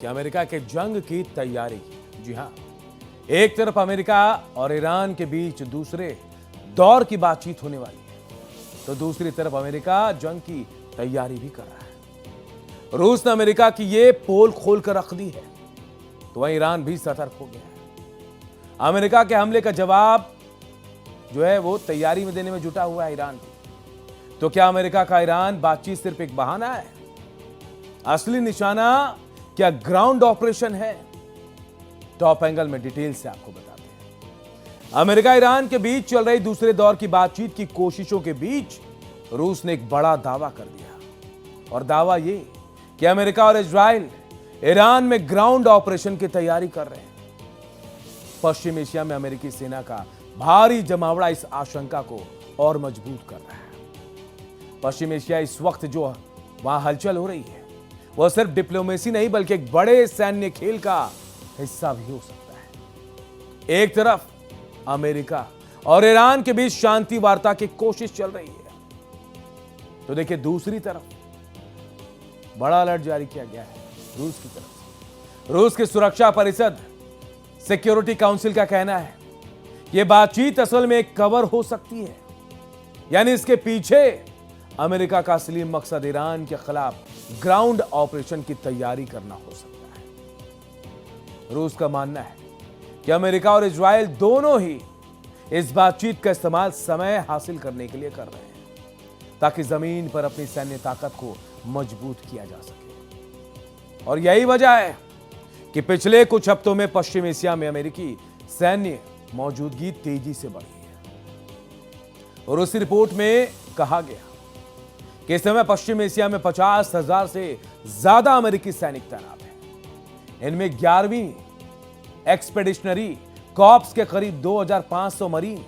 कि अमेरिका के जंग की तैयारी। जी हां, एक तरफ अमेरिका और ईरान के बीच दूसरे दौर की बातचीत होने वाली है, तो दूसरी तरफ अमेरिका जंग की तैयारी भी कर रहा है। रूस ने अमेरिका की ये पोल खोल कर रख दी है, तो वहीं ईरान भी सतर्क हो गया है। अमेरिका के हमले का जवाब जो है वो तैयारी में देने में जुटा हुआ है ईरान भी। तो क्या अमेरिका का ईरान बातचीत सिर्फ एक बहाना है? असली निशाना क्या ग्राउंड ऑपरेशन है? टॉप एंगल में डिटेल से आपको बताते हैं। अमेरिका ईरान के बीच चल रही दूसरे दौर की बातचीत की कोशिशों के बीच रूस ने एक बड़ा दावा कर दिया, और दावा यह कि अमेरिका और इजराइल ईरान में ग्राउंड ऑपरेशन की तैयारी कर रहे हैं। पश्चिम एशिया में अमेरिकी सेना का भारी जमावड़ा इस आशंका को और मजबूत कर रहा है। पश्चिम एशिया इस वक्त जो वहां हलचल हो रही है, वह सिर्फ डिप्लोमेसी नहीं बल्कि एक बड़े सैन्य खेल का हिस्सा भी हो सकता है। एक तरफ अमेरिका और ईरान के बीच शांति वार्ता की कोशिश चल रही है, तो देखिए दूसरी तरफ बड़ा अलर्ट जारी किया गया है रूस की तरफ से। रूस की सुरक्षा परिषद सिक्योरिटी काउंसिल का कहना है यह बातचीत असल में एक कवर हो सकती है, यानी इसके पीछे अमेरिका का असली मकसद ईरान के खिलाफ ग्राउंड ऑपरेशन की तैयारी करना हो सकता है। रूस का मानना है कि अमेरिका और इजराइल दोनों ही इस बातचीत का इस्तेमाल समय हासिल करने के लिए कर रहे हैं, ताकि जमीन पर अपनी सैन्य ताकत को मजबूत किया जा सके। और यही वजह है कि पिछले कुछ हफ्तों में पश्चिम एशिया में अमेरिकी सैन्य मौजूदगी तेजी से बढ़ी है। और उस रिपोर्ट में कहा गया कि इस समय पश्चिम एशिया में 50,000 से ज्यादा अमेरिकी सैनिक तैनात हैं। इनमें 11वीं एक्सपेडिशनरी कॉर्प्स के करीब 2,500 मरीन,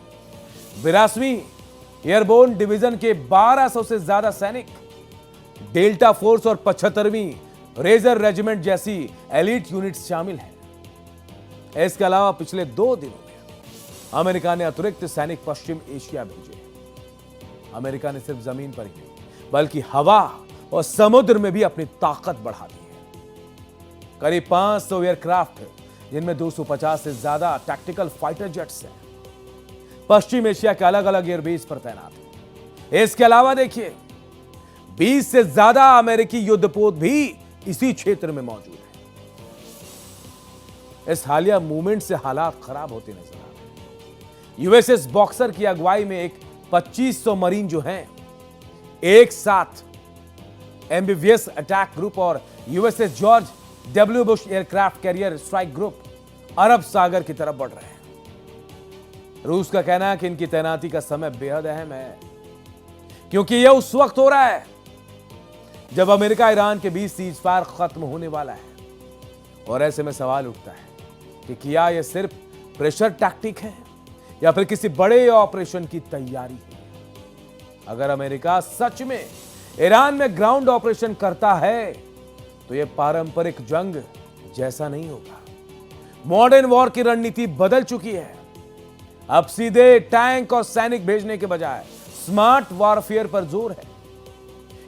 82वीं एयरबोर्न डिवीजन के 1,200 से ज्यादा सैनिक, डेल्टा फोर्स और 75वीं रेजर रेजिमेंट जैसी एलीट यूनिट्स शामिल हैं। इसके अलावा पिछले 2 दिनों में अमेरिका ने अतिरिक्त सैनिक पश्चिम एशिया भेजे। अमेरिका ने सिर्फ जमीन पर ही बल्कि हवा और समुद्र में भी अपनी ताकत बढ़ा दी है। करीब 500 एयरक्राफ्ट, जिनमें 250 से ज्यादा टैक्टिकल फाइटर जेट्स हैं, पश्चिम एशिया के अलग अलग एयरबेस पर तैनात हैं। इसके अलावा देखिए 20 से ज्यादा अमेरिकी युद्धपोत भी इसी क्षेत्र में मौजूद हैं। इस हालिया मूवमेंट से हालात खराब होते नजर आ रहे हैं। यूएसएस बॉक्सर की अगुवाई में एक 2500 मरीन जो हैं, एक साथ एम्बिवियस अटैक ग्रुप और USS George W Bush aircraft carrier strike group अरब सागर की तरफ बढ़ रहे हैं। रूस का कहना है कि इनकी तैनाती का समय बेहद अहम है, क्योंकि यह उस वक्त हो रहा है जब अमेरिका ईरान के बीच सीजफायर खत्म होने वाला है। और ऐसे में सवाल उठता है कि क्या यह सिर्फ प्रेशर टैक्टिक है या फिर किसी बड़े ऑपरेशन की तैयारी है। अगर अमेरिका सच में ईरान में ग्राउंड ऑपरेशन करता है, तो यह पारंपरिक जंग जैसा नहीं होगा। मॉडर्न वॉर की रणनीति बदल चुकी है। अब सीधे टैंक और सैनिक भेजने के बजाय स्मार्ट वॉरफेयर पर जोर है।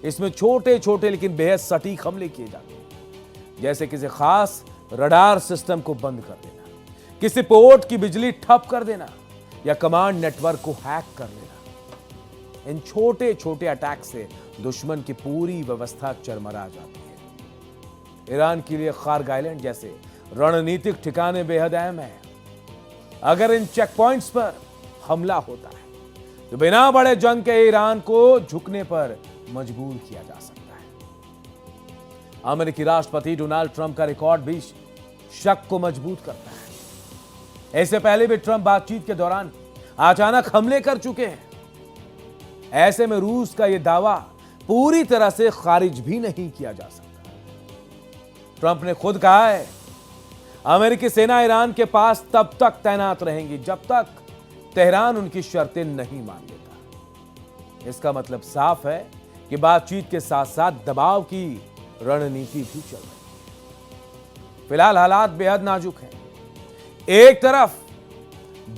इसमें छोटे छोटे लेकिन बेहद सटीक हमले किए जाते हैं, जैसे किसी खास रडार सिस्टम को बंद कर देना, किसी पोर्ट की बिजली ठप कर देना या कमांड नेटवर्क को हैक कर लेना। इन छोटे छोटे अटैक से दुश्मन की पूरी व्यवस्था चरमरा जाती है। ईरान के लिए खार्ग आइलैंड जैसे रणनीतिक ठिकाने बेहद अहम है। अगर इन चेक पॉइंट्स पर हमला होता है, तो बिना बड़े जंग के ईरान को झुकने पर मजबूर किया जा सकता है। अमेरिकी राष्ट्रपति डोनाल्ड ट्रंप का रिकॉर्ड भी शक को मजबूत करता है। इससे पहले भी ट्रंप बातचीत के दौरान अचानक हमले कर चुके हैं। ऐसे में रूस का यह दावा पूरी तरह से खारिज भी नहीं किया जा सकता। ट्रंप ने खुद कहा है अमेरिकी सेना ईरान के पास तब तक तैनात रहेंगी जब तक तेहरान उनकी शर्तें नहीं मान लेता। इसका मतलब साफ है कि बातचीत के साथ साथ दबाव की रणनीति भी चल रही है। फिलहाल हालात बेहद नाजुक हैं। एक तरफ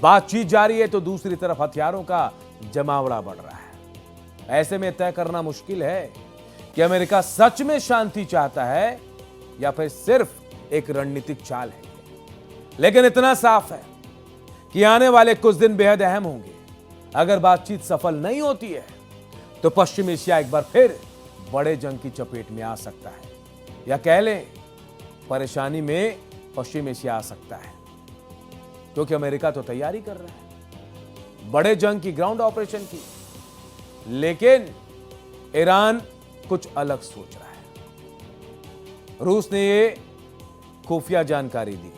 बातचीत जारी है, तो दूसरी तरफ हथियारों का जमावड़ा बढ़ रहा है। ऐसे में तय करना मुश्किल है कि अमेरिका सच में शांति चाहता है या फिर सिर्फ एक रणनीतिक चाल है, लेकिन इतना साफ है कि आने वाले कुछ दिन बेहद अहम होंगे। अगर बातचीत सफल नहीं होती है तो पश्चिम एशिया एक बार फिर बड़े जंग की चपेट में आ सकता है, या कह लें परेशानी में पश्चिम एशिया आ सकता है, क्योंकि अमेरिका तो तैयारी कर रहा है बड़े जंग की, ग्राउंड ऑपरेशन की, लेकिन ईरान कुछ अलग सोच रहा है। रूस ने ये खुफिया जानकारी दी,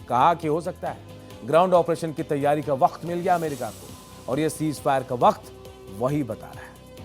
कहा कि हो सकता है ग्राउंड ऑपरेशन की तैयारी का वक्त मिल गया अमेरिका को, और यह सीज फायर का वक्त वही बता रहा है।